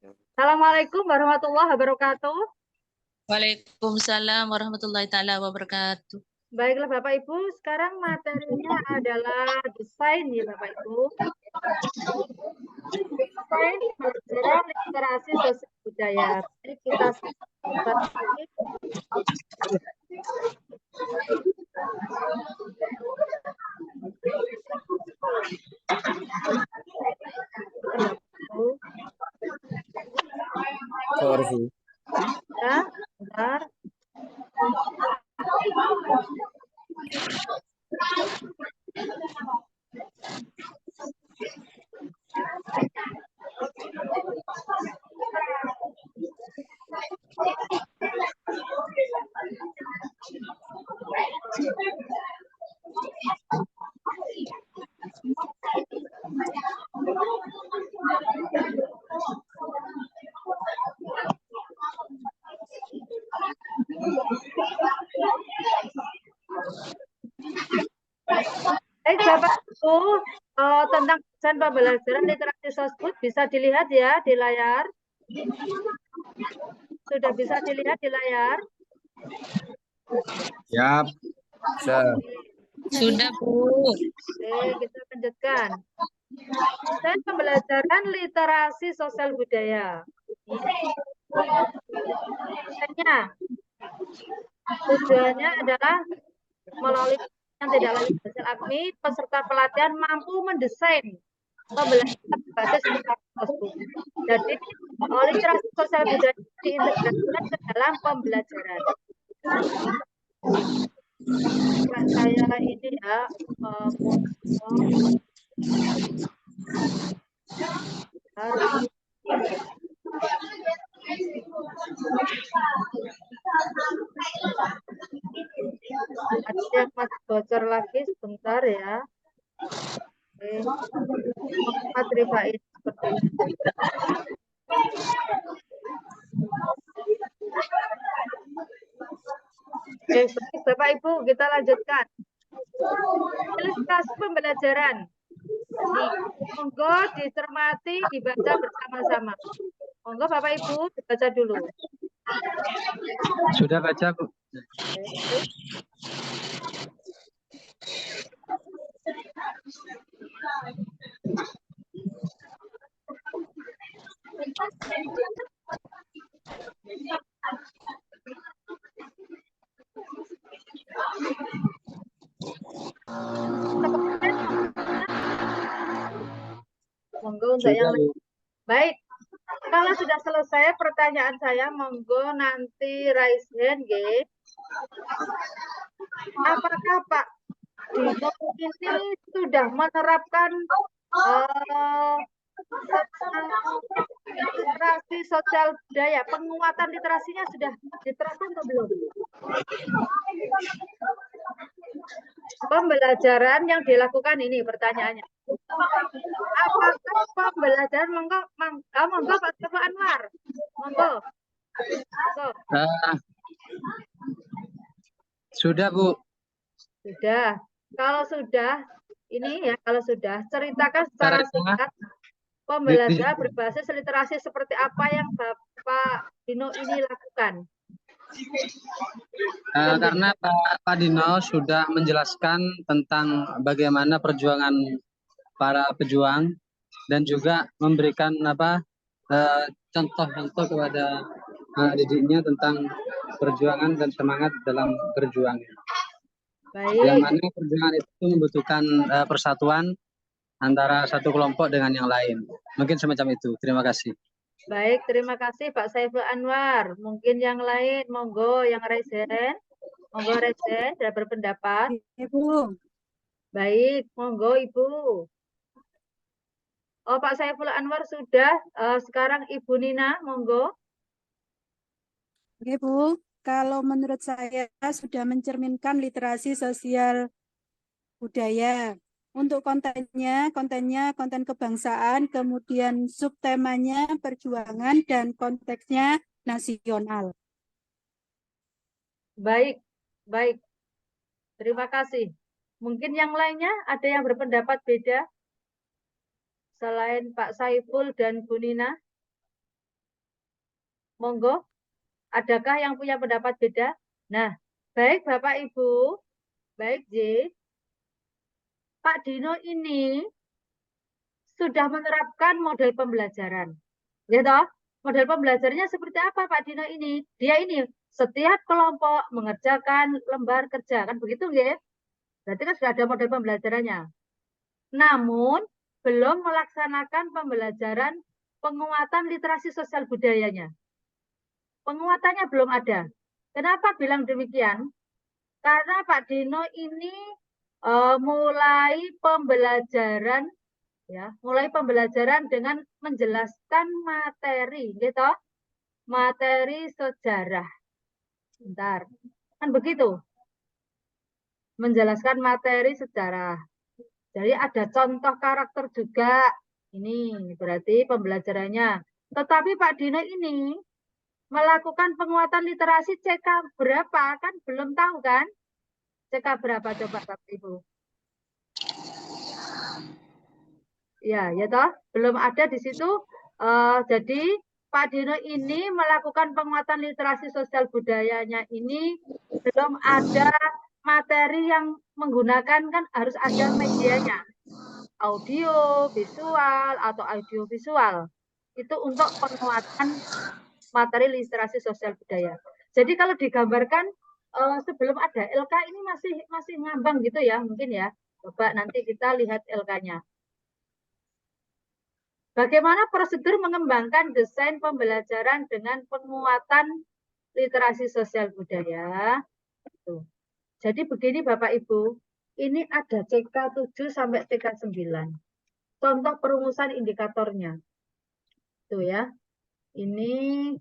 Assalamualaikum warahmatullahi wabarakatuh. Waalaikumsalam warahmatullahi taala wabarakatuh. Baiklah Bapak Ibu, sekarang materinya adalah desain ya Bapak Ibu. Desain pelajaran literasi sosial budaya. Jadi kita sebentar lagi. Sorry. Ya, bentar. Baik Bapak Ibu, tentang desain pembelajaran literasi sosbud bisa dilihat ya di layar. Sudah bisa dilihat di layar? Siap. Sudah, Bu. Oke, kita lanjutkan. Desain pembelajaran literasi sosial budaya. Tujuannya adalah melalui yang tidak lanjut hasil AKMI, peserta pelatihan mampu mendesain pembelajaran berbasis literasi sosbud. Jadi, literasi sosial budaya diintegrasikan ke dalam pembelajaran. Saya ini ya, ada yang masih bocor lagi sebentar ya. Oke. Mas Rifaid seperti ini. Oke, baik Bapak Ibu, kita lanjutkan. Ilustrasi pembelajaran. Monggo dicermati, dibaca bersama-sama. Monggo Bapak Ibu dibaca dulu. Sudah baca, Bu. Monggo untuk yang lain. Baik. Kalau sudah selesai pertanyaan saya, monggo nanti raise hand, nggih. Apakah Pak Dino ini sudah menerapkan literasi sosial budaya, penguatan literasinya sudah diterapkan atau belum? Pembelajaran yang dilakukan ini pertanyaannya. Apakah pembelajaran monggo Pak Saiful Anwar? Monggo. Sudah, Bu. Sudah. Kalau sudah, ini ya, kalau sudah, ceritakan secara singkat pembelajaran berbasis literasi seperti apa yang Bapak Dino ini lakukan. Karena Pak Dino sudah menjelaskan tentang bagaimana perjuangan para pejuang dan juga memberikan contoh-contoh kepada didiknya tentang perjuangan dan semangat dalam berjuang. Baik. Yang mana perjuangan itu membutuhkan persatuan antara satu kelompok dengan yang lain. Mungkin semacam itu. Terima kasih. Baik, terima kasih Pak Saiful Anwar. Mungkin yang lain, monggo yang raise hand. Monggo raise hand dan berpendapat. Ibu. Baik, monggo Ibu. Oh, Pak Saiful Anwar sudah. Sekarang Ibu Nina, monggo. Ibu, kalau menurut saya sudah mencerminkan literasi sosial budaya. Untuk kontennya konten kebangsaan, kemudian subtemanya perjuangan, dan konteksnya nasional. Baik, baik. Terima kasih. Mungkin yang lainnya ada yang berpendapat beda? Selain Pak Saiful dan Bu Nina? Monggo. Adakah yang punya pendapat beda? Nah, baik Bapak Ibu, baik J. Pak Dino ini sudah menerapkan model pembelajaran. Ya toh? Model pembelajarannya seperti apa Pak Dino ini? Dia ini setiap kelompok mengerjakan lembar kerja, kan begitu ya? Berarti kan sudah ada model pembelajarannya. Namun, belum melaksanakan pembelajaran penguatan literasi sosial budayanya. Penguatannya belum ada. Kenapa bilang demikian? Karena Pak Dino ini mulai pembelajaran dengan menjelaskan materi, gitu. Materi sejarah. Bentar. Kan begitu. Menjelaskan materi sejarah. Jadi ada contoh karakter juga. Ini berarti pembelajarannya. Tetapi Pak Dino ini melakukan penguatan literasi CK berapa? Kan belum tahu kan? CK berapa coba Bapak Ibu? Ya toh, belum ada di situ. Jadi Pak Dino ini melakukan penguatan literasi sosial budayanya ini belum ada materi yang menggunakan, kan harus ada medianya. Audio, visual, atau audiovisual. Itu untuk penguatan materi literasi sosial budaya. Jadi kalau digambarkan sebelum ada LK ini masih ngambang gitu ya, mungkin ya. Coba nanti kita lihat LK-nya. Bagaimana prosedur mengembangkan desain pembelajaran dengan penguatan literasi sosial budaya? Tuh. Jadi begini Bapak Ibu, ini ada CK 7 sampai CK 9. Contoh perumusan indikatornya. Tuh ya. Ini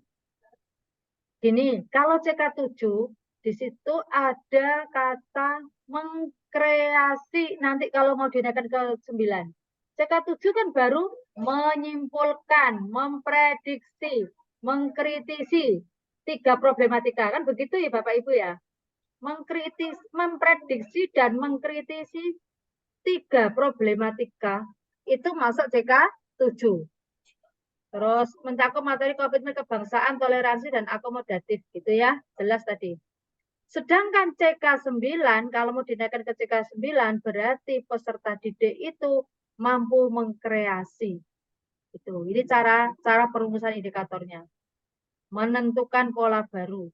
gini, kalau CK 7 di situ ada kata mengkreasi, nanti kalau mau dinaikkan ke 9. CK 7 kan baru menyimpulkan, memprediksi, mengkritisi 3 problematika, kan begitu ya Bapak Ibu ya. Memprediksi dan mengkritisi 3 problematika itu masuk CK 7. Terus mencakup materi komitmen kebangsaan, toleransi, dan akomodatif gitu ya. Jelas tadi. Sedangkan CK 9, kalau mau dinaikkan ke CK 9, berarti peserta didik itu mampu mengkreasi. Itu. Ini cara perumusan indikatornya. Menentukan pola baru.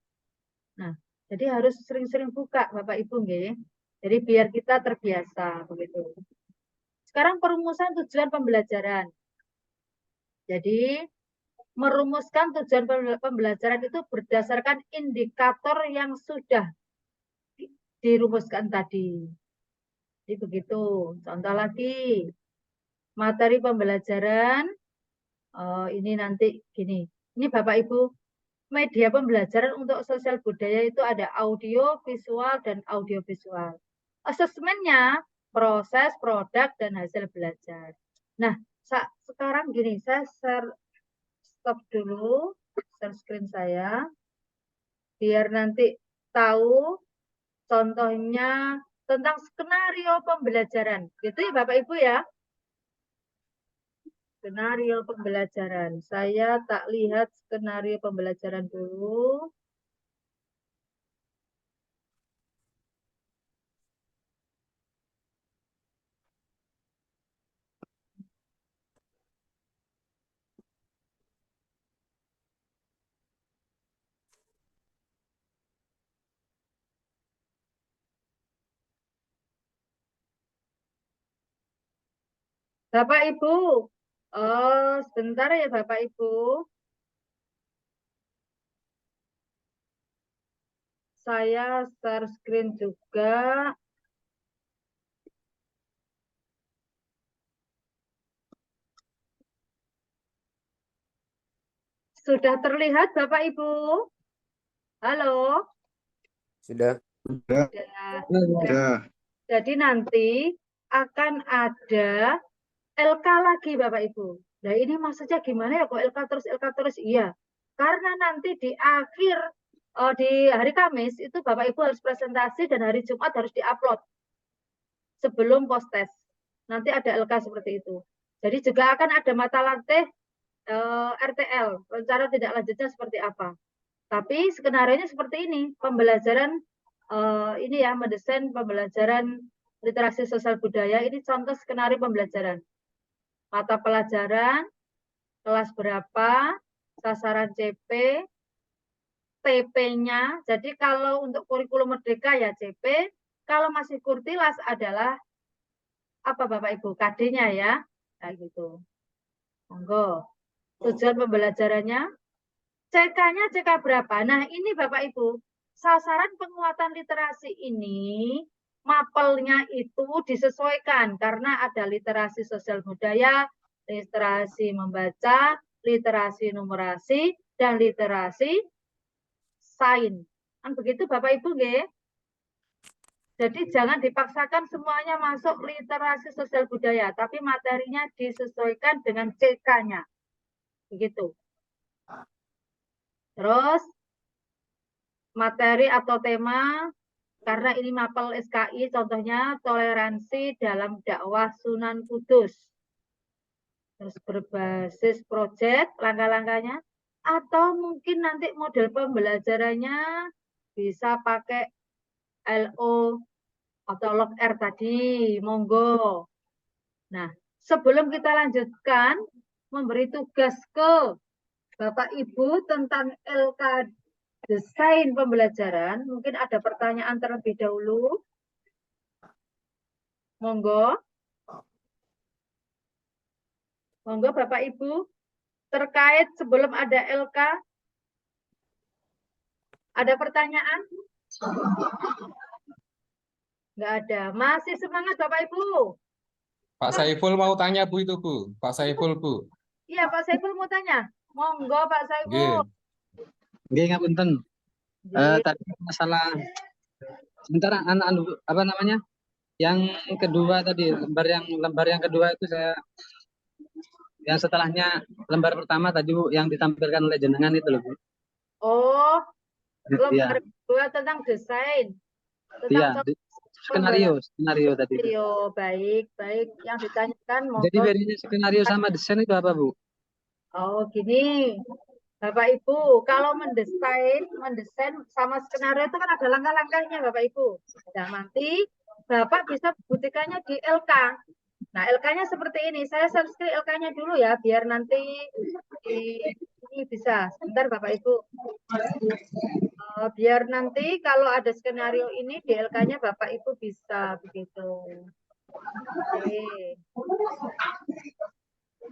Nah, jadi harus sering-sering buka Bapak Ibu nggih. Jadi biar kita terbiasa begitu. Sekarang perumusan tujuan pembelajaran. Jadi merumuskan tujuan pembelajaran itu berdasarkan indikator yang sudah dirumuskan tadi. Jadi begitu. Contoh lagi, materi pembelajaran, ini nanti gini. Ini Bapak Ibu, media pembelajaran untuk sosial budaya itu ada audio, visual, dan audiovisual. Asesmennya, proses, produk, dan hasil belajar. Nah, sekarang gini, saya stop dulu, share screen saya, biar nanti tahu contohnya tentang skenario pembelajaran. Gitu ya Bapak Ibu ya. Skenario pembelajaran. Saya tak lihat skenario pembelajaran dulu. Bapak Ibu, sebentar ya Bapak Ibu. Saya share screen juga. Sudah terlihat Bapak Ibu? Halo? Sudah. Sudah. Jadi nanti akan ada LK lagi Bapak Ibu. Nah ini maksudnya gimana ya kok LK terus? Iya. Karena nanti di akhir di hari Kamis itu Bapak Ibu harus presentasi dan hari Jumat harus diupload sebelum post test. Nanti ada LK seperti itu. Jadi juga akan ada mata latih RTL, rencana tidak lanjutnya seperti apa. Tapi skenario-nya seperti ini, pembelajaran ini ya, mendesain pembelajaran literasi sosial budaya, ini contoh skenario pembelajaran. Mata pelajaran, kelas berapa, sasaran CP, TP-nya. Jadi kalau untuk kurikulum merdeka ya CP, kalau masih kurtilas adalah apa Bapak Ibu? KD-nya ya. Kayak gitu. Monggo. Tujuan pembelajarannya, CK-nya CK berapa? Nah, ini Bapak Ibu, sasaran penguatan literasi ini mapelnya itu disesuaikan karena ada literasi sosial budaya, literasi membaca, literasi numerasi, dan literasi sains. Kan begitu Bapak Ibu nggih? Jadi jangan dipaksakan semuanya masuk literasi sosial budaya, tapi materinya disesuaikan dengan CK-nya. Begitu. Terus materi atau tema, karena ini mapel SKI, contohnya toleransi dalam dakwah Sunan Kudus. Terus berbasis proyek, langkah-langkahnya, atau mungkin nanti model pembelajarannya bisa pakai LO atau log R tadi, monggo. Nah, sebelum kita lanjutkan, memberi tugas ke Bapak Ibu tentang LK desain pembelajaran, mungkin ada pertanyaan terlebih dahulu. Monggo. Monggo Bapak Ibu, terkait sebelum ada LK, ada pertanyaan? Enggak ada. Masih semangat Bapak Ibu? Pak Saiful mau tanya Bu itu Bu. Pak Saiful Bu. Iya Pak Saiful mau tanya. Monggo Pak Saiful. Nggih, ngapunten. Tadi masalah sementara apa namanya? Yang kedua tadi, lembar yang kedua itu saya yang setelahnya lembar pertama tadi Bu yang ditampilkan oleh jenengan itu loh Bu. Oh, lembar Iya. kedua tentang desain. Iya, skenario tadi. Skenario, baik. Yang ditanyakan monggo. Jadi bedanya skenario sama desain itu apa Bu? Oh, gini. Bapak Ibu, kalau mendesain sama skenario itu kan ada langkah-langkahnya Bapak Ibu. Nah, nanti Bapak bisa buktikannya di LK. Nah, LK-nya seperti ini. Saya share LK-nya dulu ya, biar nanti ini bisa. Sebentar Bapak Ibu. Biar nanti kalau ada skenario ini di LK-nya Bapak Ibu bisa begitu. Oke.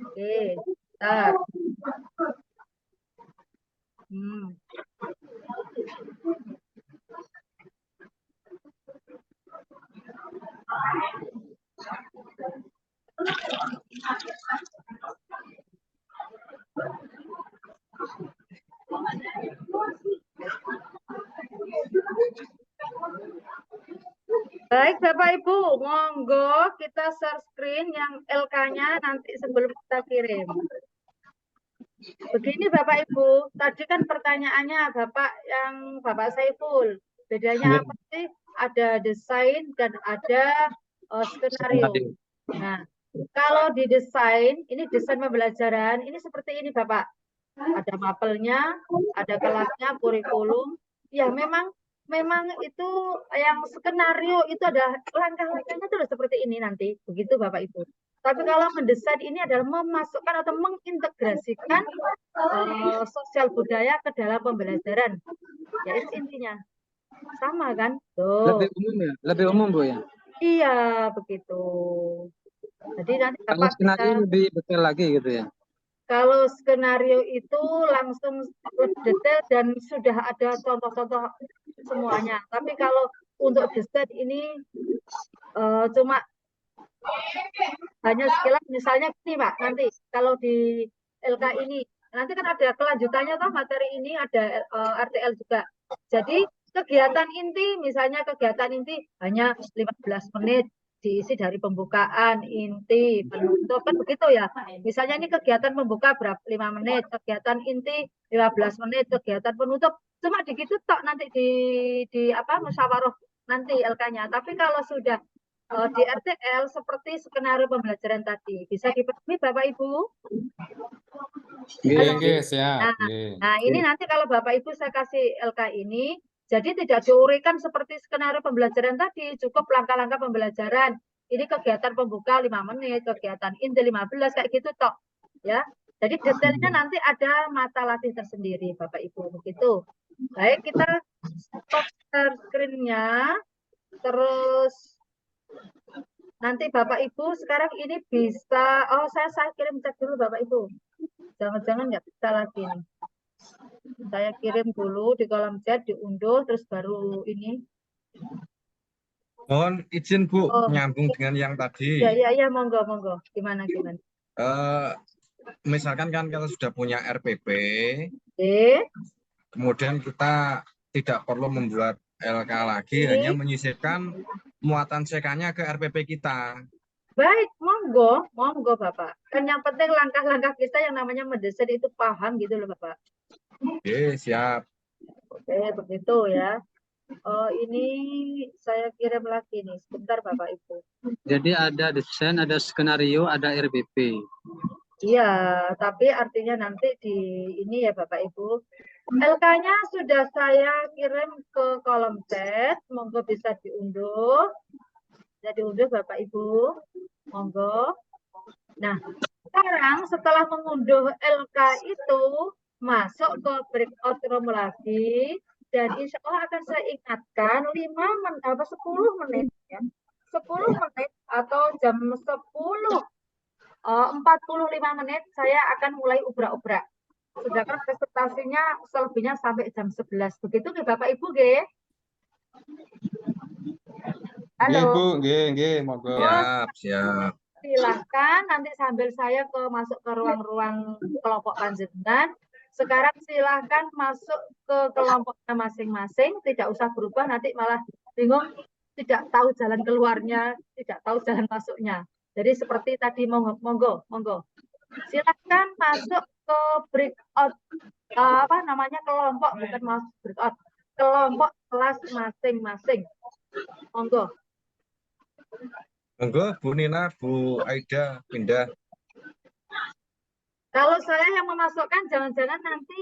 Oke, bentar. Baik Bapak Ibu, monggo kita share screen yang LK-nya nanti sebelum kita kirim. Begini Bapak Ibu, tadi kan pertanyaannya Bapak Saiful, bedanya apa sih? Ada desain dan ada skenario. Nah, kalau di desain, ini desain pembelajaran, ini seperti ini Bapak. Ada mapelnya, ada kelasnya, kurikulum. Ya memang itu yang skenario itu ada langkah-langkahnya itu seperti ini nanti, begitu Bapak Ibu. Tapi kalau mendesain ini adalah memasukkan atau mengintegrasikan sosial budaya ke dalam pembelajaran. Ya itu intinya. Sama kan? Tuh. Lebih umum ya? Lebih umum Bu ya? Iya, begitu. Jadi nanti kalau skenario lebih detail lagi gitu ya? Kalau skenario itu langsung lebih detail dan sudah ada contoh-contoh semuanya. Tapi kalau untuk desain ini cuma hanya sekilas, misalnya gini Pak, nanti kalau di LK ini, nanti kan ada kelanjutannya toh materi ini, ada RTL juga. Jadi kegiatan inti, misalnya kegiatan inti hanya 15 menit, diisi dari pembukaan, inti, penutup, kan begitu ya. Misalnya ini kegiatan pembuka berapa 5 menit, kegiatan inti 15 menit, kegiatan penutup, cuma begitu tok nanti di apa musyawarah nanti LK-nya. Tapi kalau sudah di RTL seperti skenario pembelajaran tadi. Bisa dipahami Bapak Ibu? Nggih, Halo. nggih, siap. Nah, Nggih. nah ini nanti kalau Bapak Ibu saya kasih LK ini, jadi tidak diuraikan seperti skenario pembelajaran tadi, cukup langkah-langkah pembelajaran. Ini kegiatan pembuka 5 menit, kegiatan inti 15, kayak gitu toh. Ya. Jadi detailnya nanti ada mata latih tersendiri Bapak Ibu, begitu. Baik, kita stop share screen-nya. Terus nanti Bapak Ibu sekarang ini bisa, oh saya kirim cek dulu Bapak Ibu. Jangan-jangan nggak bisa lagi nih. Saya kirim dulu di kolom chat, diunduh, terus baru ini. Mohon izin Bu, Oh, nyambung dengan yang tadi. ya, monggo. Gimana? Eh, misalkan kan kalau sudah punya RPP, kemudian kita tidak perlu membuat LK lagi, hanya menyisipkan muatan CK-nya ke RPP kita. Baik, monggo Bapak. Kan yang penting langkah-langkah kita yang namanya mendesain itu paham gitu loh Bapak. Oke, siap. Oke, begitu ya. Oh, ini saya kirim lagi nih. Sebentar Bapak Ibu. Jadi ada desain, ada skenario, ada RPP. Iya, tapi artinya nanti di ini ya Bapak Ibu. LK-nya sudah saya kirim ke kolom chat. Monggo bisa diunduh. Bisa diunduh Bapak Ibu. Monggo. Nah, sekarang setelah mengunduh LK itu, masuk ke breakout room lagi. Dan insya Allah akan saya ingatkan 10 menit ya. 10 menit atau jam 10.45 menit saya akan mulai ubrak-ubrak. Sedangkan presentasinya selebihnya sampai jam 11. Begitu nih Bapak Ibu, G. Nggih, Halo. Bu. Nggih, monggo. Siap. Silahkan nanti sambil saya masuk ke ruang-ruang kelompok panjenengan. Sekarang silahkan masuk ke kelompoknya masing-masing. Tidak usah berubah, nanti malah bingung. Tidak tahu jalan keluarnya, tidak tahu jalan masuknya. Jadi seperti tadi, monggo. Silahkan masuk ke breakout, kelompok, bukan masuk breakout. Kelompok kelas masing-masing. Monggo. Monggo Bu Nina, Bu Aida pindah. Kalau saya yang memasukkan, jangan-jangan nanti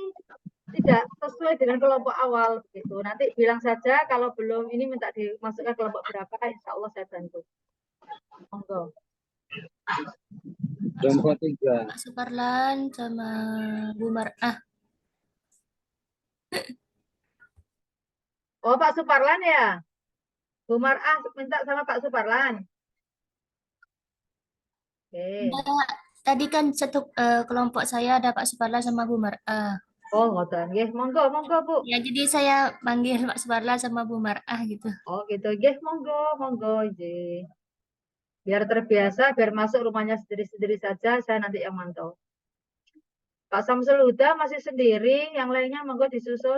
tidak sesuai dengan kelompok awal begitu. Nanti bilang saja kalau belum ini minta dimasukkan kelompok berapa, insya Allah saya bantu. Monggo. Kelompok 3. Pak Suparlan sama Bu Mar'ah. Oh, Pak Suparlan ya? Bu Mar'ah minta sama Pak Suparlan. Oke. Enggak, tadi kan satu kelompok saya ada Pak Suparlan sama Bu Mar'ah. Oh, ngoten. Nggih, monggo Bu. Ya, jadi saya manggil Pak Suparlan sama Bu Mar'ah gitu. Oh, gitu. Nggih, monggo nggih. Biar terbiasa, biar masuk rumahnya sendiri-sendiri saja, saya nanti yang mantau. Pak Samsul Huda masih sendiri, yang lainnya monggo disusul.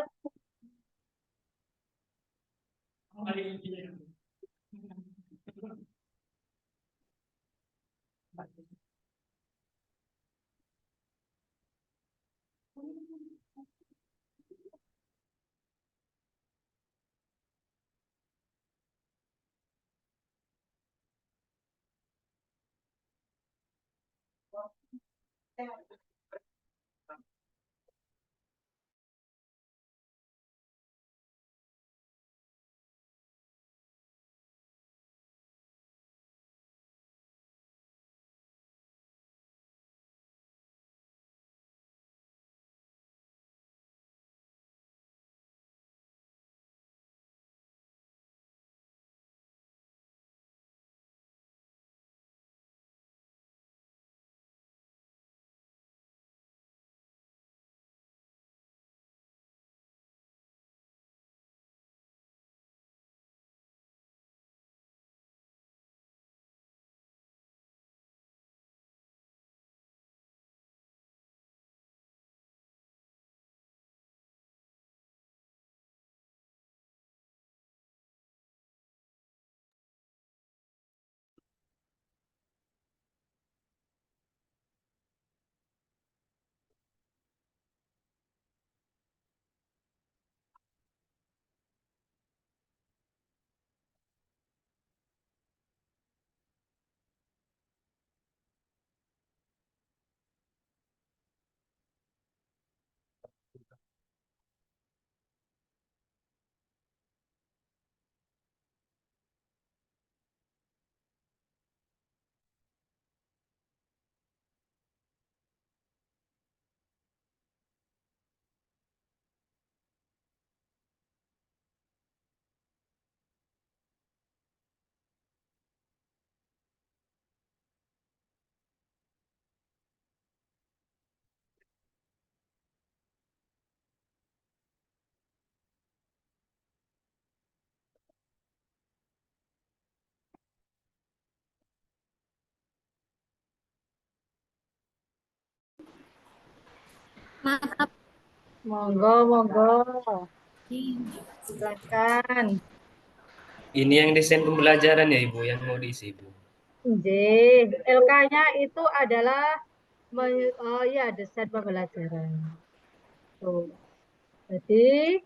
Maaf. Monggo, monggo. Silakan. Ini yang desain pembelajaran ya Ibu, yang mau diisi Ibu. LK-nya itu adalah oh ya, desain pembelajaran. Tuh. Jadi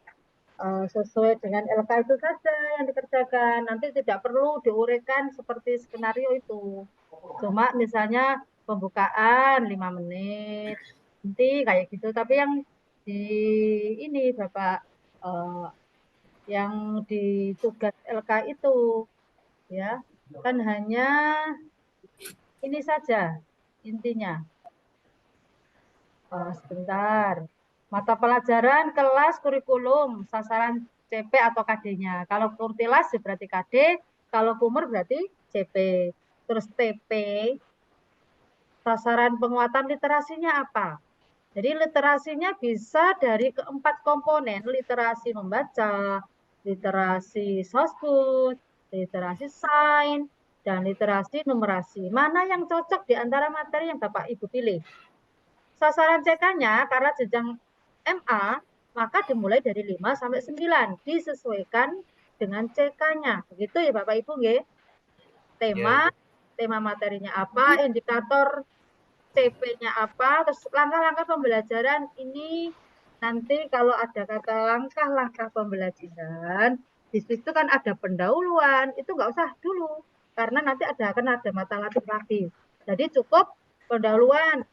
sesuai dengan LK itu saja yang dikerjakan. Nanti tidak perlu diuraikan seperti skenario itu. Cuma misalnya pembukaan 5 menit, nanti kayak gitu. Tapi yang di ini Bapak yang di tugas LK itu ya kan hanya ini saja intinya. Sebentar. Mata pelajaran, kelas, kurikulum, sasaran CP atau KD-nya. Kalau kurtilas berarti KD, kalau kumur berarti CP. Terus TP, sasaran penguatan literasinya apa? Jadi literasinya bisa dari keempat komponen, literasi membaca, literasi sosbud, literasi sains, dan literasi numerasi. Mana yang cocok di antara materi yang Bapak Ibu pilih? Sasaran CK-nya karena jenjang MA, maka dimulai dari 5 sampai 9. Disesuaikan dengan CK-nya. Begitu ya Bapak Ibu, nggih? Tema, tema materinya apa, indikator CP-nya apa, terus langkah-langkah pembelajaran ini nanti kalau ada kata langkah-langkah pembelajaran, di situ kan ada pendahuluan, itu nggak usah dulu, karena nanti akan ada mata latih lagi. Jadi cukup pendahuluan,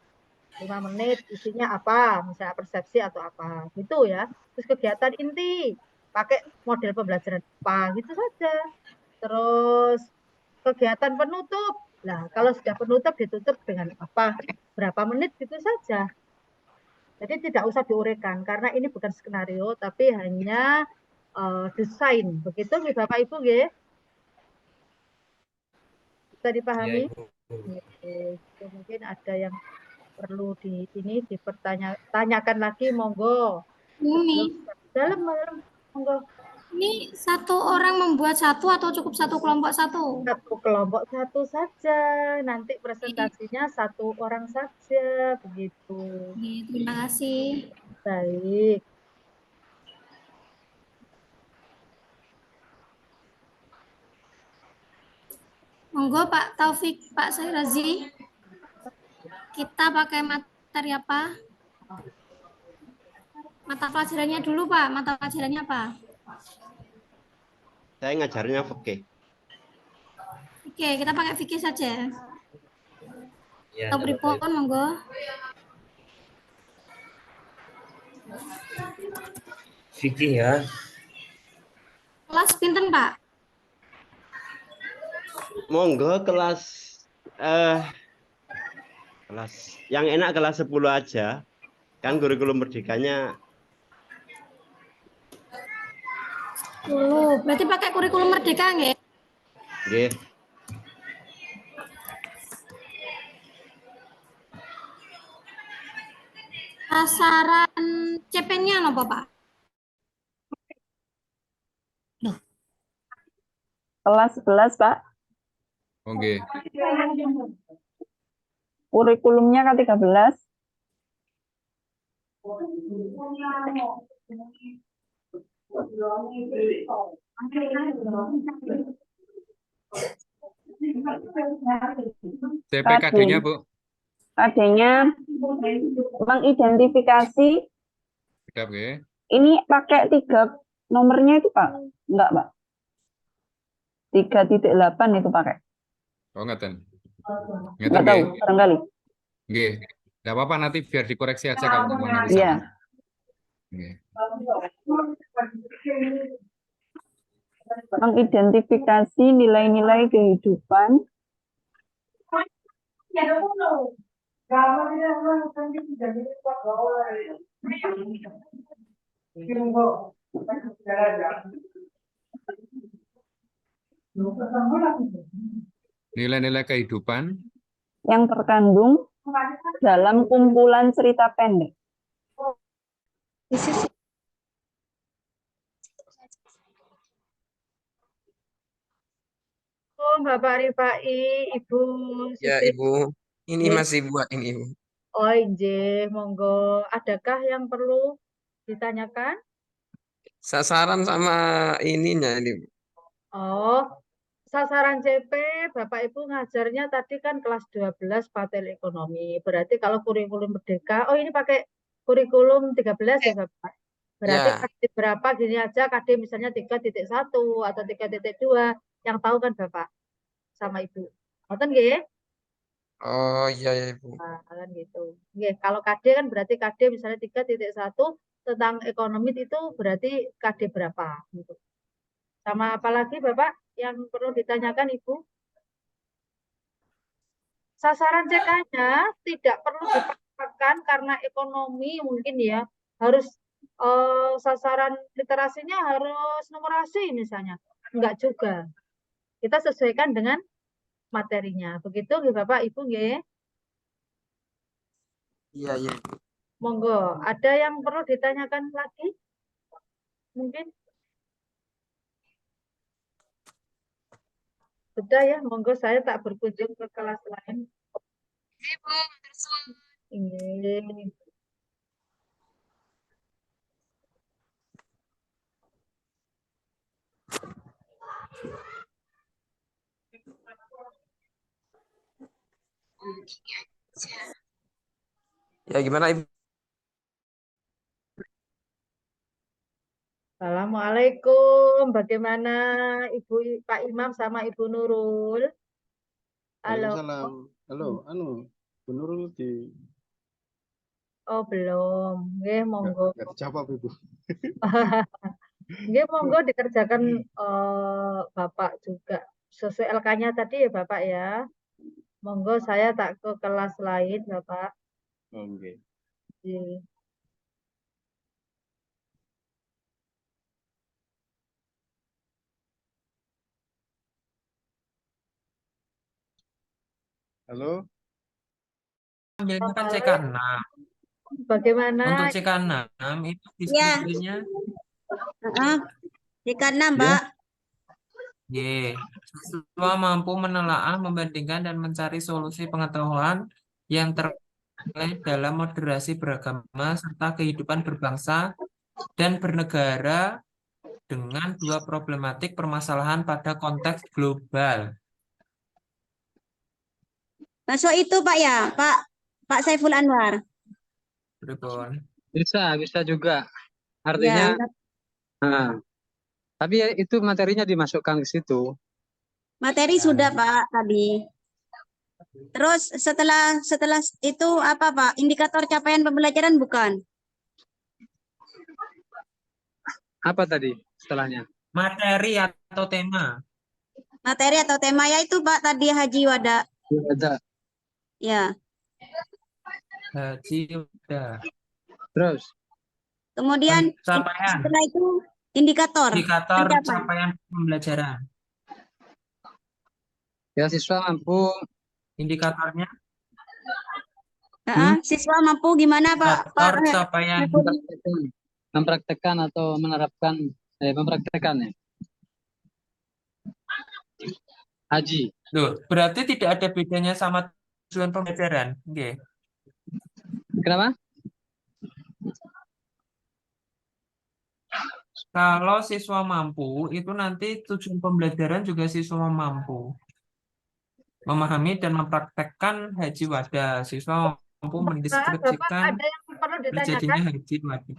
5 menit, isinya apa, misalnya persepsi atau apa, gitu ya. Terus kegiatan inti, pakai model pembelajaran apa, gitu saja. Terus kegiatan penutup, nah kalau sudah penutup ditutup dengan apa, berapa menit, gitu saja. Jadi tidak usah diuraikan, karena ini bukan skenario, tapi hanya desain. Begitu nih Bapak Ibu, ya? Bisa dipahami? Ya, Ibu. Oke. Mungkin ada yang perlu dipertanyakan lagi, monggo. Ini Dalam, monggo. ini satu orang membuat satu atau cukup satu kelompok satu? Satu kelompok satu saja. Nanti presentasinya satu orang saja, begitu. Terima kasih. Baik. Monggo Pak Taufik, Pak Syahrazi. Kita pakai materi apa? Mata pelajarannya dulu Pak. Mata pelajarannya apa? Saya ngajarnya fikih. Oke, kita pakai fikih saja. Ya, Atau nggak apa-apa, pripun, Ibu. monggo. Fikih ya. Kelas pinten Pak? Monggo kelas kelas yang enak kelas 10 aja. Kan kurikulum merdekanya 10. Berarti pakai kurikulum merdeka nggih? nggih. Sasaran CP-nya apa Pak? Kelas 11, Pak. Oke. Kurikulumnya K13. CPKD-nya, Bu. KD-nya mengidentifikasi. Sedap, ya. Ini pakai 3 nomornya itu, Pak? Enggak, Pak. 3.8 itu pakai. Oh, ngeten. Enggak tahu, barangkali. Nggih. Enggak apa-apa, nanti biar dikoreksi aja kalau memang nanti Iya. salah. Nggih. Mengidentifikasi nilai-nilai kehidupan Nilai-nilai kehidupan yang terkandung dalam kumpulan cerita pendek. Bapak Rifai, Ibu Ya, Siti. Ibu. Ini Nggih. masih buat ini, Ibu. Oh, injih, monggo. Adakah yang perlu ditanyakan? Sasaran sama ininya ini. Oh, sasaran CP Bapak Ibu ngajarnya tadi kan kelas 12 materi ekonomi. Berarti kalau kurikulum merdeka, oh ini pakai kurikulum 13 ya Bapak. Berarti Ya, KD berapa gini aja, KD misalnya 3.1 atau 3.2, yang tahu kan Bapak sama Ibu. Ngoten nggih? oh iya ya Ibu. Nah, kan gitu. Nggih, kalau KD kan berarti KD misalnya 3.1 tentang ekonomi itu berarti KD berapa gitu. Sama apa lagi Bapak yang perlu ditanyakan Ibu? Sasaran CK-nya tidak perlu dipaksakan karena ekonomi mungkin ya harus sasaran literasinya harus numerasi misalnya. Enggak juga. Kita sesuaikan dengan materinya. Begitu nggih Bapak Ibu nggih. Iya iya. Monggo, ada yang perlu ditanyakan lagi? Mungkin sudah ya, monggo saya tak berkunjung ke kelas lain. Ini. Ya gimana Ibu? Assalamualaikum. Bagaimana Ibu Pak Imam sama Ibu Nurul? Halo. Waalaikumsalam. Halo, Bu Nurul Oh, belum. Nggih, monggo. nggak dijawab Ibu. Nggih, monggo dikerjakan Bapak juga. Sesuai LK-nya tadi ya, Bapak ya. Monggo saya tak ke kelas lain, Bapak. Oke. Iya. Halo. Ambilnya kan CK6. Bagaimana? Untuk CK6 itu Ya, diskusinya CK6, Ya. Pak. Y. Siswa mampu menelaah, membandingkan, dan mencari solusi pengetahuan yang terkait dalam moderasi beragama serta kehidupan berbangsa dan bernegara dengan dua problematik permasalahan pada konteks global. Masuk itu, Pak ya, Pak Saiful Anwar. Pripun? Bisa juga. Ya, Artinya, tapi ya itu materinya dimasukkan ke situ. materi sudah, Pak, tadi. Terus setelah itu apa, Pak? Indikator capaian pembelajaran bukan? Apa tadi setelahnya? Materi atau tema? Materi atau tema ya itu, Pak, tadi Haji Wada. Ada. Ya. Haji udah. Terus? Kemudian Pencapaian. setelah itu indikator capaian pembelajaran. Ya, siswa mampu. Indikatornya? Siswa mampu gimana, Pak? Indikator capaian Mempraktekkan atau menerapkan, mempraktekkan ya. Haji. Loh, berarti tidak ada bedanya sama tujuan pembelajaran. Oke. Kenapa? Kalau siswa mampu, itu nanti tujuan pembelajaran juga siswa mampu memahami dan mempraktekkan Haji Wada. Siswa mampu mendeskripsikan ada yang perlu ditanyakan? terjadinya Haji Wada.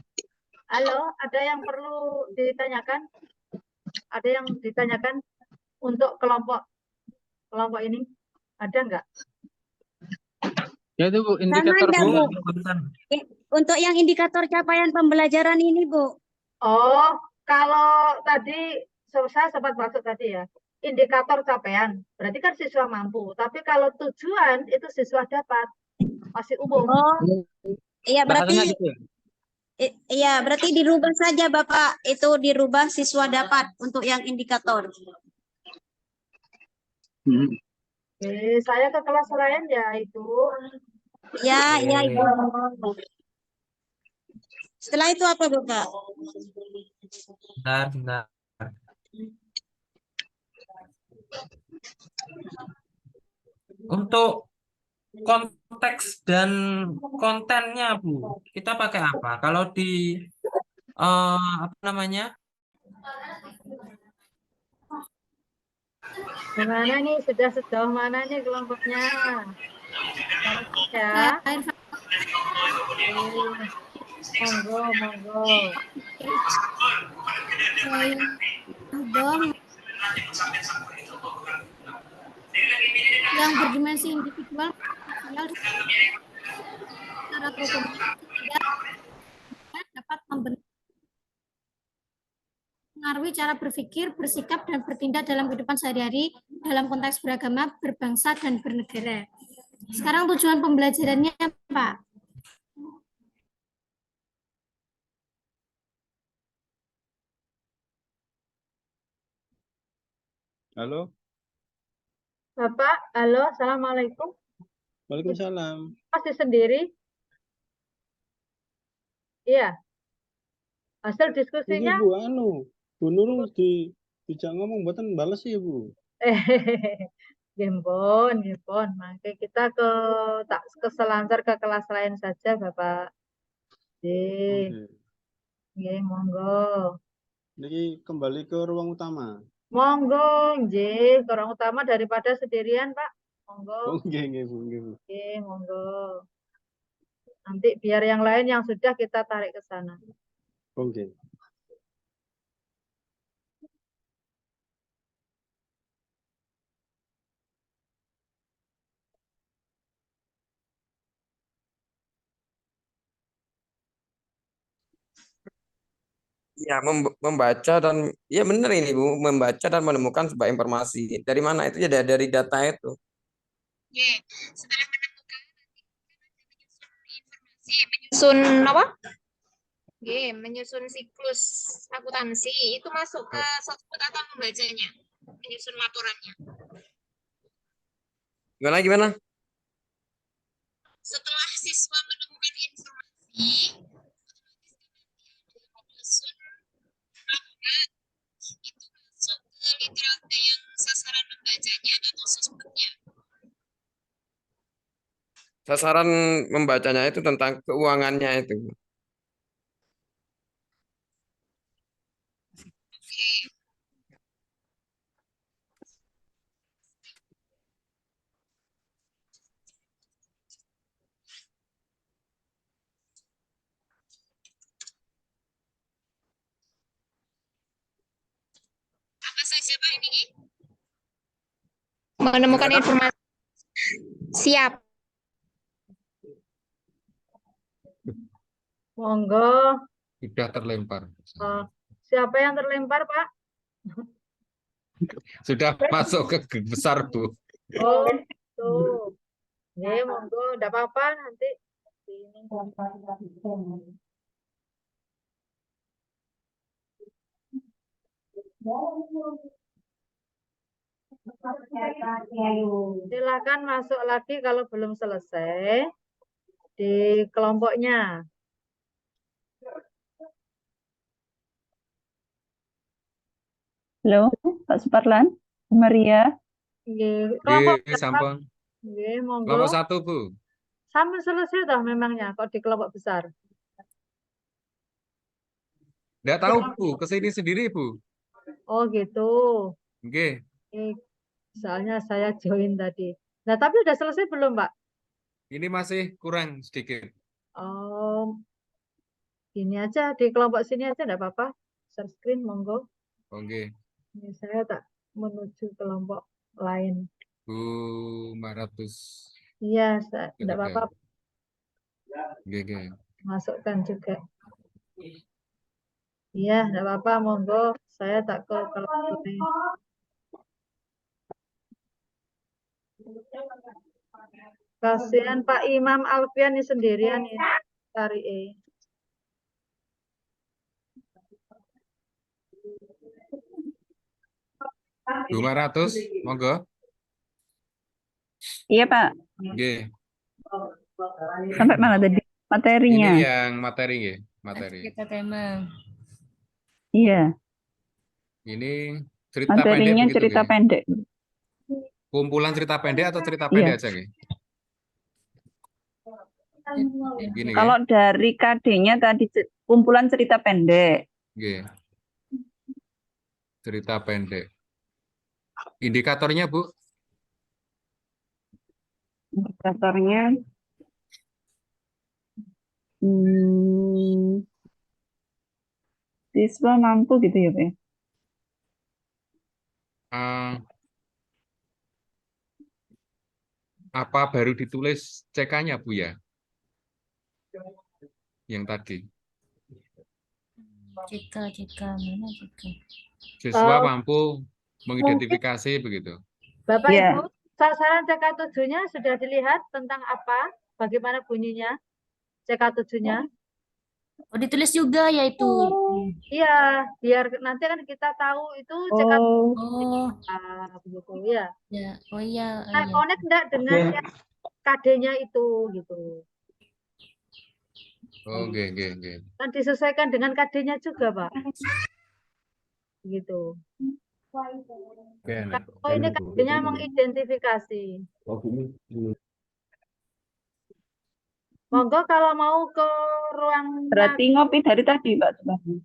Halo, ada yang perlu ditanyakan? Ada yang ditanyakan untuk kelompok ini? Ada enggak? Ya itu Bu, indikator Bu. Untuk yang indikator capaian pembelajaran ini, Bu. Oh, kalau tadi saya sempat masuk tadi ya, indikator capaian, berarti kan siswa mampu. Tapi kalau tujuan itu siswa dapat, masih umum. Oh, iya berarti. Bahasanya gitu ya? Iya, berarti dirubah saja Bapak. Itu dirubah siswa dapat untuk yang indikator. Saya ke kelas lain ya, Ibu. Ya, ya Ibu. Setelah itu apa Bapak? Bentar. Untuk konteks dan kontennya, Bu. Kita pakai apa? Kalau di apa namanya? Gimana nih? Sudah sejauh mana nih kelompoknya? Ya. Monggo, monggo. Yang berdimensi individual sosial secara tidak dapat mempengaruhi cara berpikir, bersikap, dan bertindak dalam kehidupan sehari-hari dalam konteks beragama, berbangsa, dan bernegara. Sekarang tujuan pembelajarannya, Pak. Halo, Bapak, halo, Assalamualaikum. Waalaikumsalam. Masih sendiri? Iya. Hasil Iki diskusinya? Bu Bu Nurul dijak ngomong mboten bales ya Bu. Gimpun, gimpun. Mangke kita tak keselancar ke kelas lain saja, Bapak. Oke. Nggih, monggo. Niki kembali ke ruang utama. Monggo, nggih, ke ruang utama daripada sendirian, Pak. Monggo. Nggih Bu, nggih Bu. Nggih, monggo. Nanti biar yang lain yang sudah kita tarik ke sana. Oke. Ya, membaca dan ya benar ini Bu, membaca dan menemukan sebuah informasi. Dari mana itu? Ya dari data itu. Setelah menemukan informasi, menyusun apa? Menyusun siklus akuntansi itu masuk ke software atau membacanya, menyusun laporannya. Gimana? Setelah siswa menemukan informasi, menyusun laporan itu masuk ke literatur yang sasaran membacanya atau sosmednya. Sasaran membacanya itu tentang keuangannya itu. Apa saja Pak ini? Menemukan informasi. Siap. Monggo. Sudah terlempar. Siapa yang terlempar, Pak? Sudah masuk ke grup besar, Bu. Oh, tuh. Nggih, monggo, enggak apa-apa nanti. Silakan masuk lagi kalau belum selesai di kelompoknya. Halo, Pak Suparlan, Bu Maria. Nggih, kelompok Nggih, sampun. Nggih, monggo. Kelompok 1, Bu. Sampai selesai toh memangnya kok di kelompok besar. Enggak tahu, Bu. Kesini sendiri, Bu. Oh, gitu. Nggih. Soalnya saya join tadi. Nah, tapi udah selesai belum, Pak? Ini masih kurang sedikit. Oh, ini aja di kelompok sini aja enggak apa-apa. Share screen, monggo. Oke. Ini saya tak menuju kelompok lain. Bu 500. Iya, enggak apa-apa. Oke. Masukkan juga. Iya, enggak apa-apa, monggo. Saya tak ke kelompok lain. Kasihan Pak Imam Alfian ini sendirian ini cari 500, monggo. Iya Pak, Oke. sampai mana tadi materinya? Ini yang materi nggih, materi. Kita tema. Iya, Ini cerita materinya pendek begitu cerita nggih? pendek. Kumpulan cerita pendek atau cerita pendek aja nggih? Gini ya. Kalau dari KD-nya tadi kumpulan cerita pendek. Nggih. Cerita pendek. Indikatornya, Bu? Indikatornya siswa mampu gitu ya, Pak ya? Apa baru ditulis CK-nya, Bu ya? Yang tadi. Jika mana jika. Siswa mampu mengidentifikasi begitu. Bapak Iya. Ibu, sasaran CK7-nya sudah dilihat tentang apa? Bagaimana bunyinya? CK7-nya? Oh, ditulis juga ya itu. Iya, biar nanti kan kita tahu itu CK7 Oh, begitu ya. ya. Oh iya, Nah, iya. connect enggak dengan yang KD-nya itu gitu. Oh, oke. Kan disesuaikan dengan KD-nya juga, Pak. Gitu. Oke, nah. Oh, ini KD-nya mengidentifikasi. Monggo kalau mau ke ruang Berarti ngopi dari tadi, Pak Suparno.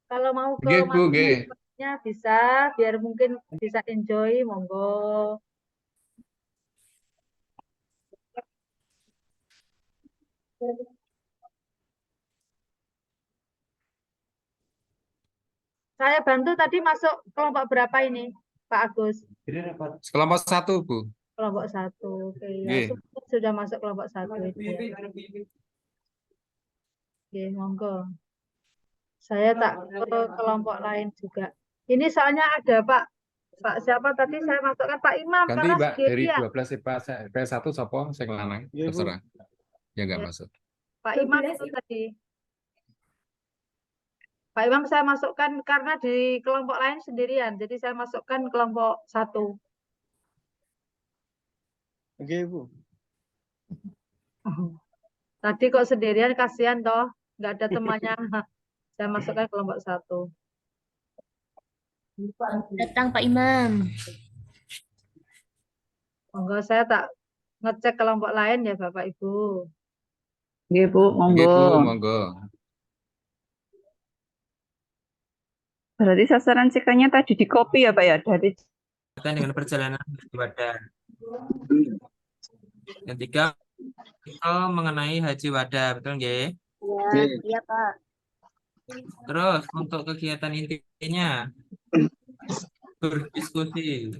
kalau mau ke Nggih, Bu, nggih. materinya bisa, biar mungkin bisa enjoy, monggo. Saya bantu tadi masuk kelompok berapa ini, Pak Agus? Kelompok 1, Bu. Kelompok 1. Oke, ya. Nggih. Sudah masuk kelompok 1 itu ya. Oke, monggo. Saya tak ke kelompok lain juga. Ini soalnya ada Pak siapa tadi saya masukkan Pak Imam Ganti, karena Mbak, dari sendirian. 12 IPA 1 sapa sing lanang? Iya, Bu. Terserah. Ya enggak Ya. masuk. Pak Imam itu tadi. Pak Imam saya masukkan karena di kelompok lain sendirian. Jadi saya masukkan kelompok 1. Oke, Bu. Tadi kok sendirian, kasihan toh. Nggak ada temannya. Saya masukkan kelompok 1. Datang Pak Imam. Monggo saya tak ngecek kelompok lain ya Bapak Ibu. Nggih, Bu, Nggih, Bu, monggo. monggo. Berarti sasaran CK-nya tadi di copy ya, Pak ya, dari Dengan perjalanan haji wada. Yang 3 itu mengenai haji wada, betul nggih? Ya, iya Pak. Terus untuk kegiatan intinya berdiskusi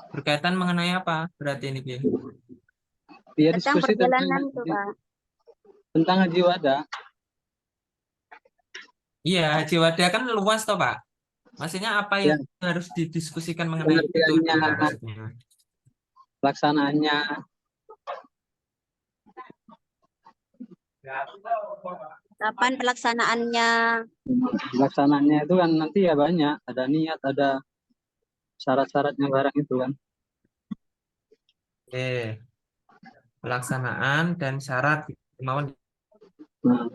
berkaitan mengenai apa berarti ini, Bi? Ya, Tentang diskusi perjalanan tuh Pak. tentang haji wada. Iya, haji wada kan luas toh, Pak. Maksudnya apa yang harus didiskusikan mengenai itu Pengertiannya, maksudnya? pelaksanaannya. Kapan pelaksanaannya? Pelaksanaannya itu kan nanti ya banyak, ada niat, ada syarat-syaratnya barang itu kan. Oke. Pelaksanaan dan syarat kemauan. Nah,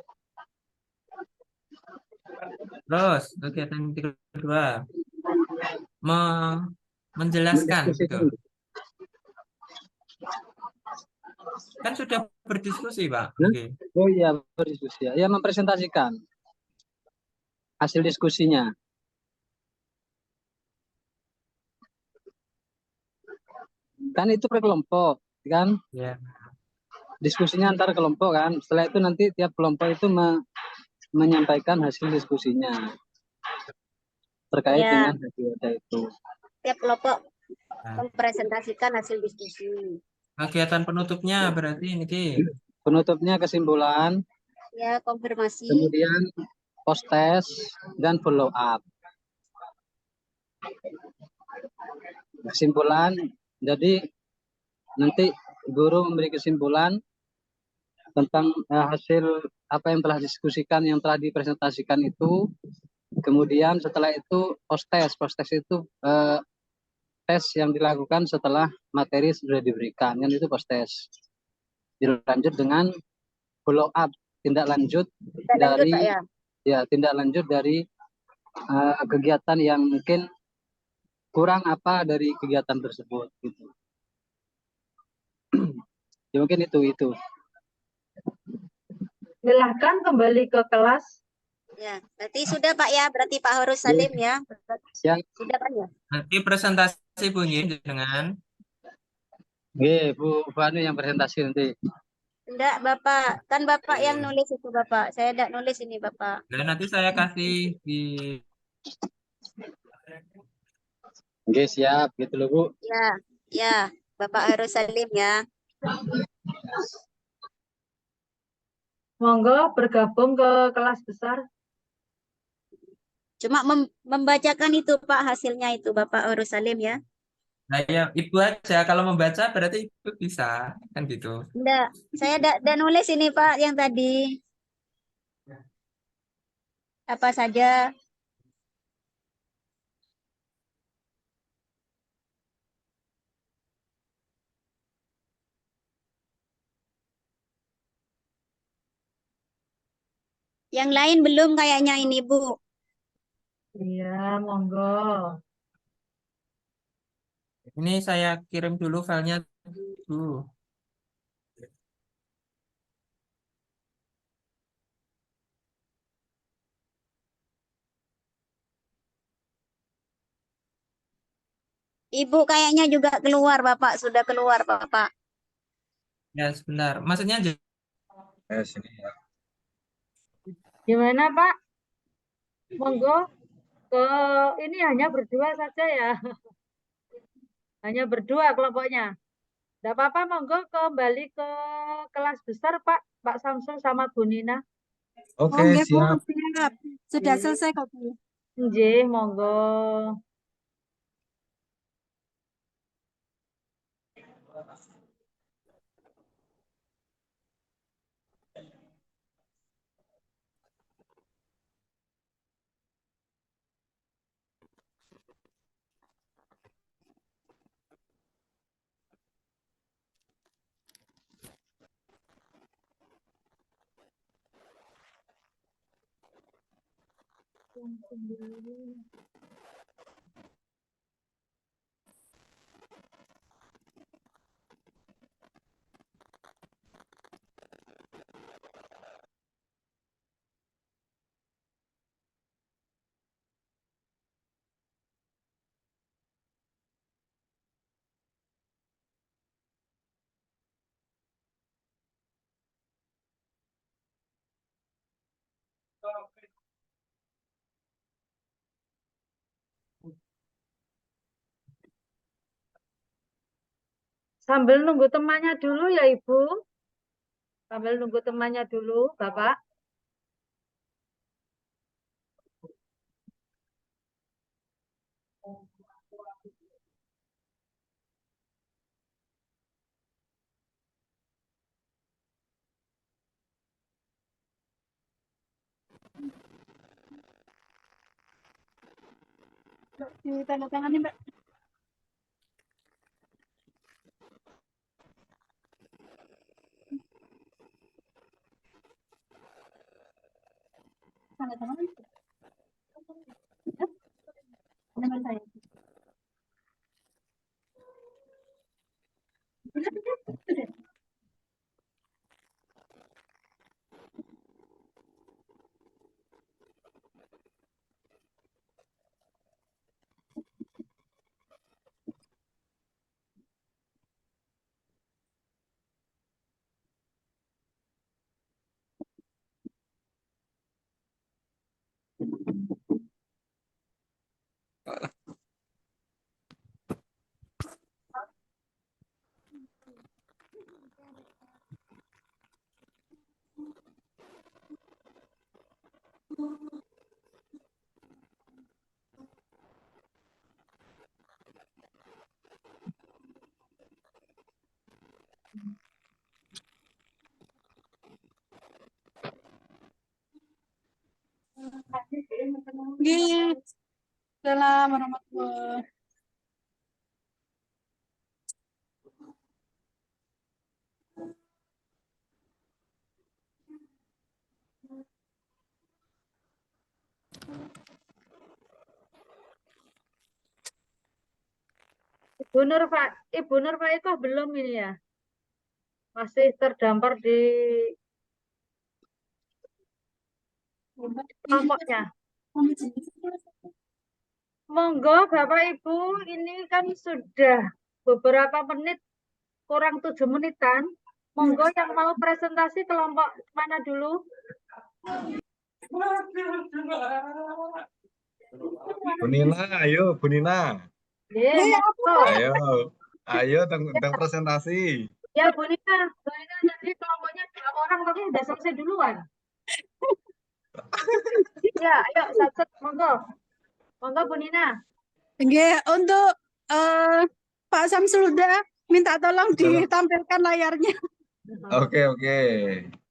Terus kegiatan kedua menjelaskan diskusi gitu. dulu. Kan sudah berdiskusi, Pak. Nah, Oke. oh iya, berdiskusi ya. Ya, mempresentasikan hasil diskusinya. Kan itu per kelompok, kan? Ya. Diskusinya antar kelompok kan. Setelah itu nanti tiap kelompok itu menyampaikan hasil diskusinya terkait Ya. dengan haji wada itu. Tiap kelompok Nah. mempresentasikan hasil diskusi. Kegiatan penutupnya berarti ini, Ki. Penutupnya kesimpulan, Ya, konfirmasi. kemudian post test dan follow up. Kesimpulan, jadi nanti guru memberi kesimpulan tentang hasil apa yang telah diskusikan, yang telah dipresentasikan itu. Kemudian setelah itu post test itu tes yang dilakukan setelah materi sudah diberikan, kan itu post test. Dilanjut dengan follow up, tindak lanjut dari Pak, ya? tindak lanjut dari kegiatan yang mungkin kurang apa dari kegiatan tersebut gitu. Ya mungkin itu. Silahkan kembali ke kelas. Ya, berarti sudah Pak ya, berarti Pak Horus Salim ya. Yang Sudah Pak ya. Nanti presentasi bunyi dengan Bu Fanu yang presentasi nanti. Enggak, Bapak. Kan Bapak yang nulis itu, Bapak. Saya tidak nulis ini, Bapak. dan nanti saya kasih di Oke, siap gitu loh Bu. Ya, ya, Bapak Horus Salim ya. Monggo bergabung ke kelas besar. Cuma membacakan itu Pak, hasilnya itu Bapak Horus Salim ya. Nah, ya, Ibu aja kalau membaca berarti Ibu bisa kan gitu. Enggak, saya tidak nulis ini Pak yang tadi. Apa saja. Yang lain belum kayaknya ini Bu. Iya, monggo. Ini saya kirim dulu filenya dulu. Ibu kayaknya juga keluar Bapak, sudah keluar Bapak. Ya, sebentar. Maksudnya Sini ya. Gimana Pak? Monggo ke ini hanya berdua saja ya. Hanya berdua kelompoknya. Tidak apa-apa, monggo kembali ke kelas besar Pak. Pak Samsul sama Bu Nina. Oke, Oke, Bu, siap. siap. Sudah selesai kok, Bu. Nggih, monggo. Sambil nunggu temannya dulu ya Ibu. Sambil nunggu temannya dulu, Bapak. Ditandatangani, Mbak. Tandatangani. Nama saya. Nggih. Assalamualaikum warahmatullahi. Ibu Nur Pak Eko belum ini ya? masih terdampar di kelompoknya. Monggo Bapak Ibu, ini kan sudah beberapa menit, kurang 7 menitan. Monggo yang mau presentasi kelompok mana dulu? Bu Nina, ayo Bu Nina. Ayo tentang presentasi. Ya Bu Nina tadi kelompoknya 2 orang tapi udah selesai duluan. Ya, ayo satu, monggo. Monggo Bu Nina. Nggih, untuk Pak Samsul Huda minta tolong ditampilkan layarnya. Oke.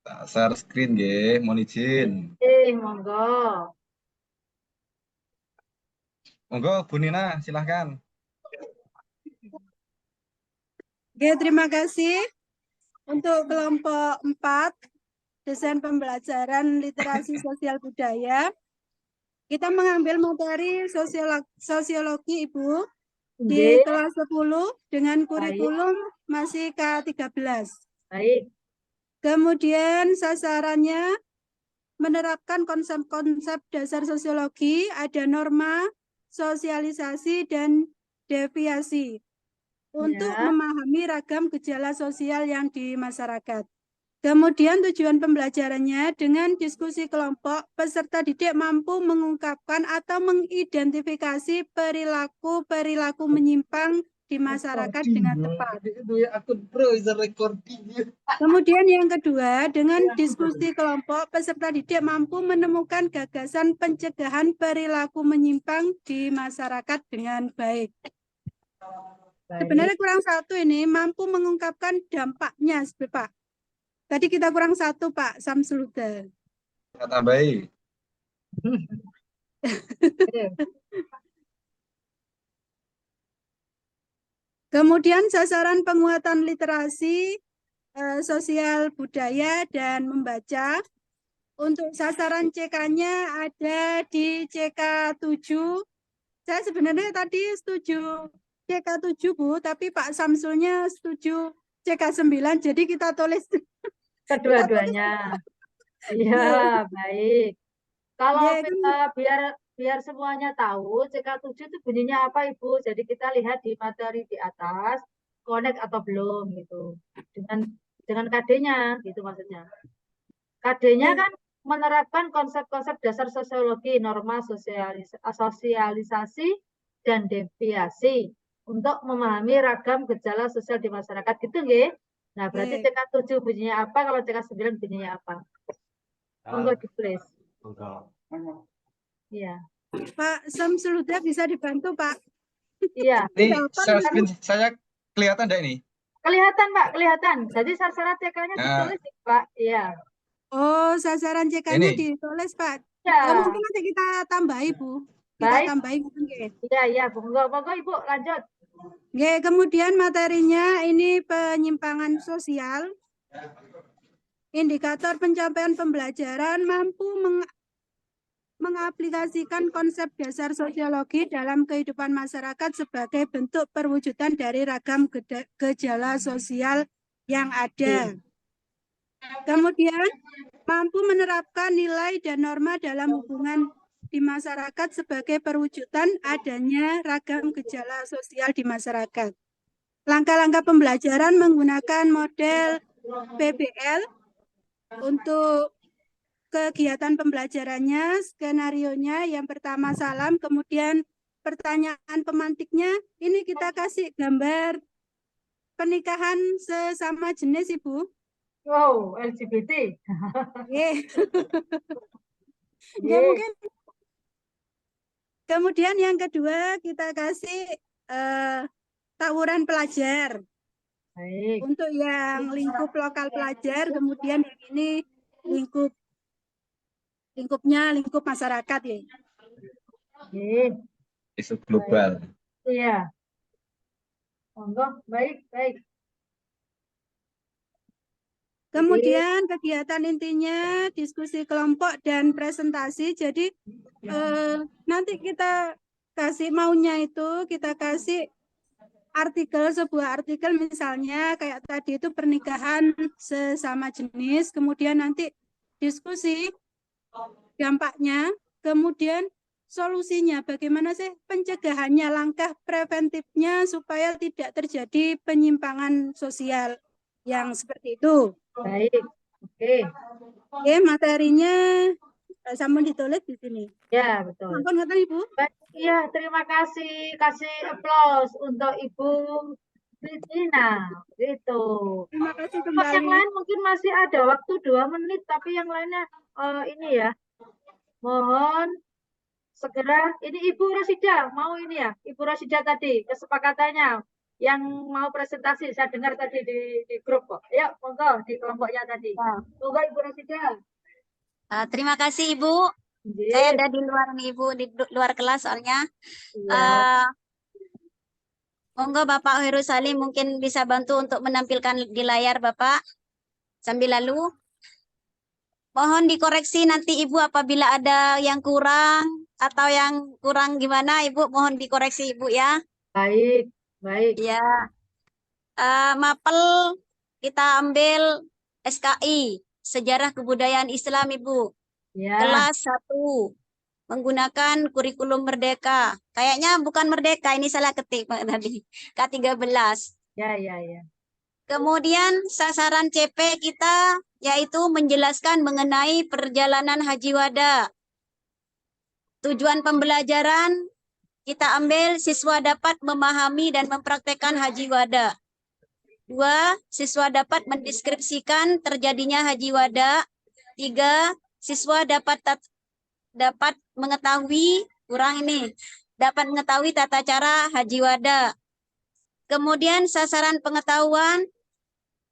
Tak share screen nggih, mohon izin. Monggo. Monggo Bu Nina, silahkan. Oke, terima kasih. Untuk kelompok 4, desain pembelajaran literasi sosial budaya, kita mengambil materi sosiologi Ibu di kelas 10 dengan kurikulum masih K13. Baik. Kemudian sasarannya menerapkan konsep-konsep dasar sosiologi, ada norma, sosialisasi, dan deviasi untuk memahami ragam gejala sosial yang di masyarakat. Kemudian tujuan pembelajarannya dengan diskusi kelompok, peserta didik mampu mengungkapkan atau mengidentifikasi perilaku-perilaku menyimpang di masyarakat dengan tepat. Kemudian yang kedua, dengan diskusi kelompok, peserta didik mampu menemukan gagasan pencegahan perilaku menyimpang di masyarakat dengan baik. Sebenarnya kurang satu ini, mampu mengungkapkan dampaknya, Pak. Tadi kita kurang satu, Pak Samsul Huda. Tambahi. Kemudian sasaran penguatan literasi sosial budaya dan membaca. Untuk sasaran CK-nya ada di CK7. Saya sebenarnya tadi setuju CK7, Bu, tapi Pak Samsulnya setuju CK9, jadi kita tulis kedua-duanya. Iya, baik. Kalau biar semuanya tahu CK7 itu bunyinya apa Ibu. Jadi kita lihat di materi di atas connect atau belum gitu. Dengan KD-nya gitu maksudnya. KD-nya kan menerapkan konsep-konsep dasar sosiologi, norma, sosialisasi, dan deviasi untuk memahami ragam gejala sosial di masyarakat gitu nggih. Nah, berarti CK7 bunyinya apa, kalau CK9 bunyinya apa? Monggo ditulis. Iya. Pak Samsul Huda bisa dibantu, Pak? Iya. Ini saya kelihatan enggak ini? Kelihatan, Pak, kelihatan. Jadi sasaran CK-nya ditulis, Pak. Iya. Oh, sasaran CK-nya ditulis, Pak. Ya. Mungkin nanti kita tambahi, Bu. Kita tambahi mungkin. Iya, monggo Ibu lanjut. Oke, kemudian materinya ini penyimpangan sosial. Indikator pencapaian pembelajaran mampu mengaplikasikan konsep dasar sosiologi dalam kehidupan masyarakat sebagai bentuk perwujudan dari ragam gejala sosial yang ada. Kemudian mampu menerapkan nilai dan norma dalam hubungan di masyarakat sebagai perwujudan adanya ragam gejala sosial di masyarakat. Langkah-langkah pembelajaran menggunakan model PBL untuk kegiatan pembelajarannya, skenarionya yang pertama salam, kemudian pertanyaan pemantiknya, ini kita kasih gambar pernikahan sesama jenis, Ibu. Wow, LGBT. Ya, mungkin. Kemudian yang kedua kita kasih tawuran pelajar. Baik. Untuk yang lingkup lokal pelajar, kemudian yang ini lingkupnya lingkup masyarakat ya. Isu global. Iya. Monggo, baik. Kemudian kegiatan intinya diskusi kelompok dan presentasi. Jadi nanti kita kasih maunya itu kita kasih sebuah artikel misalnya kayak tadi itu pernikahan sesama jenis, kemudian nanti diskusi dampaknya, kemudian solusinya, bagaimana sih pencegahannya, langkah preventifnya supaya tidak terjadi penyimpangan sosial yang seperti itu. Baik, oke. Oke, materinya sampun ditulis di sini. Ya, betul. Sampun ngoten Ibu? Baik, iya, terima kasih. Kasih aplaus untuk Ibu Kristina. Gitu. Terima kasih Yang kembali. lain mungkin masih ada waktu 2 menit, tapi yang lainnya ini ya. Mohon segera. Ini Ibu Rosida mau ini ya. Ibu Rosida tadi kesepakatannya yang mau presentasi. Saya dengar tadi di grup kok. Ayo, monggo di kelompoknya tadi. Monggo Ibu Rosida. Terima kasih Ibu. Saya ada di luar nih Ibu, di luar kelas soalnya. Monggo Bapak Heru Salim mungkin bisa bantu untuk menampilkan di layar Bapak. Sambil lalu. Mohon dikoreksi nanti Ibu apabila ada yang kurang atau yang kurang gimana Ibu, mohon dikoreksi Ibu ya. Baik, baik. Ya. Mapel kita ambil SKI, Sejarah Kebudayaan Islam Ibu. Ya. Kelas 1 menggunakan kurikulum Merdeka. Kayaknya bukan Merdeka, ini salah ketik Pak tadi. K13. Ya, ya, ya. Kemudian sasaran CP kita yaitu menjelaskan mengenai perjalanan Haji Wada. Tujuan pembelajaran kita ambil siswa dapat memahami dan mempraktekkan Haji Wada. 2. Siswa dapat mendeskripsikan terjadinya Haji Wada. 3. Siswa dapat mengetahui, dapat mengetahui tata cara Haji Wada. Kemudian sasaran pengetahuan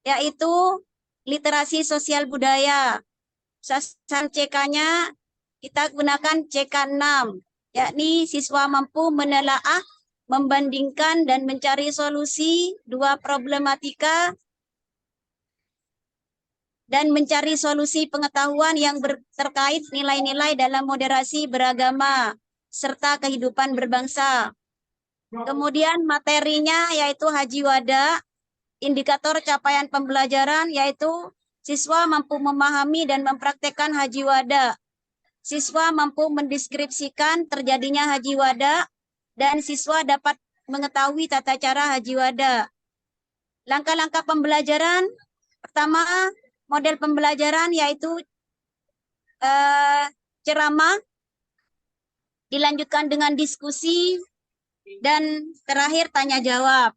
yaitu literasi sosial budaya. Sasaran CK-nya kita gunakan CK6, yakni siswa mampu menelaah, membandingkan dan mencari solusi 2 problematika dan mencari solusi pengetahuan yang terkait nilai-nilai dalam moderasi beragama serta kehidupan berbangsa. Kemudian materinya yaitu Haji Wada, indikator capaian pembelajaran yaitu siswa mampu memahami dan mempraktekkan Haji Wada. Siswa mampu mendeskripsikan terjadinya Haji Wada dan siswa dapat mengetahui tata cara Haji Wada. Langkah-langkah pembelajaran, pertama model pembelajaran yaitu ceramah, dilanjutkan dengan diskusi, dan terakhir tanya jawab.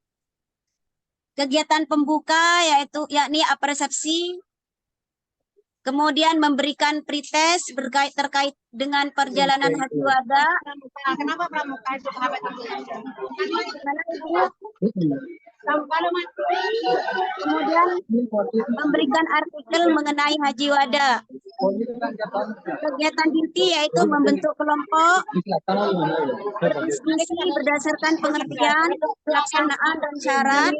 Kegiatan pembuka yakni apresepsi, kemudian memberikan pretest terkait dengan perjalanan Haji Wada. Kenapa pramuka itu sampai Kemudian memberikan artikel mengenai Haji Wada. Kegiatan inti yaitu membentuk kelompok, berdiskusi berdasarkan pengertian, pelaksanaan dan syarat,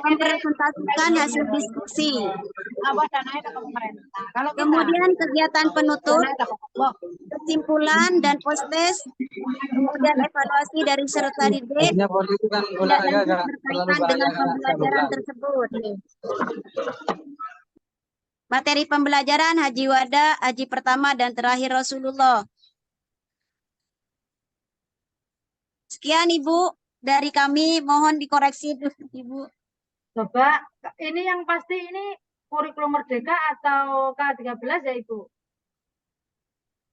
mempresentasikan hasil diskusi. Kemudian kegiatan penutup, kesimpulan dan post-test, kemudian evaluasi dari peserta didik, berkaitan dengan pembelajaran tersebut. Materi pembelajaran Haji Wada, Haji pertama dan terakhir Rasulullah. Sekian Ibu dari kami, mohon dikoreksi Ibu. Coba, ini yang pasti ini kurikulum Merdeka atau K13 ya Ibu?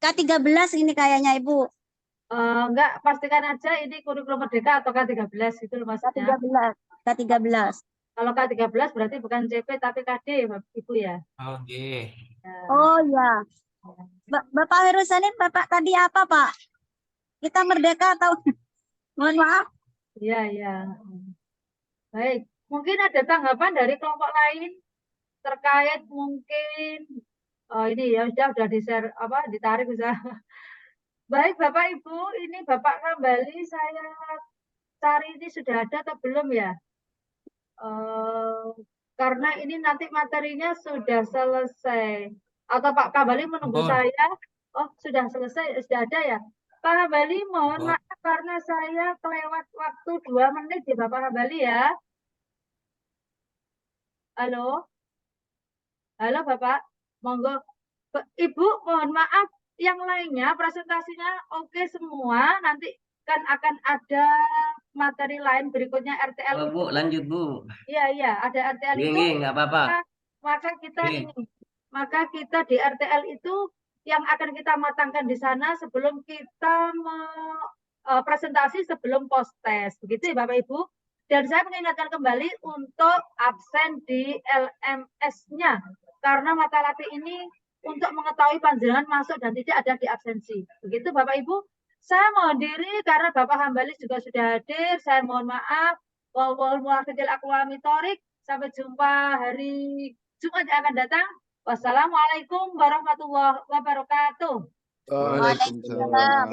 K13 ini kayaknya Ibu. Enggak, pastikan aja ini kurikulum Merdeka atau K13 itu loh maksudnya. K13. Kalau K13 berarti bukan CP tapi KD Ibu ya. Oke. Oh ya. Bapak Heru Salim, Bapak tadi apa Pak? Kita merdeka atau mohon maaf? Iya, iya. Baik, mungkin ada tanggapan dari kelompok lain terkait mungkin ini ya sudah di-share ditarik bisa. Baik Bapak Ibu, ini Bapak kembali saya cari ini sudah ada atau belum ya? Karena ini nanti materinya sudah selesai. Atau Pak Kambali menunggu saya? Oh, sudah selesai, sudah ada ya? Pak Kambali, mohon maaf karena saya kelewat waktu 2 menit di Bapak Hambali ya. Halo? Halo Bapak, monggo. Ibu, mohon maaf, yang lainnya presentasinya oke semua, nanti kan akan ada materi lain berikutnya RTL. Oh, Bu, lanjut Bu. Iya, ada RTL itu. Nggak apa-apa. Maka kita di RTL itu yang akan kita matangkan di sana sebelum kita presentasi sebelum post test, begitu ya Bapak Ibu. Dan saya mengingatkan kembali untuk absen di LMS-nya karena mata latih ini untuk mengetahui panjenengan masuk dan tidak ada di absensi. Begitu Bapak Ibu. Saya mohon diri karena Bapak Hambali juga sudah hadir. Saya mohon maaf. Wallahul muwaffiq ila aqwamit thoriq. Sampai jumpa hari Jumat yang akan datang. Wassalamualaikum warahmatullahi wabarakatuh. Waalaikumsalam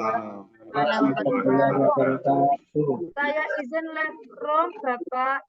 warahmatullahi wabarakatuh. Saya izin live room Bapak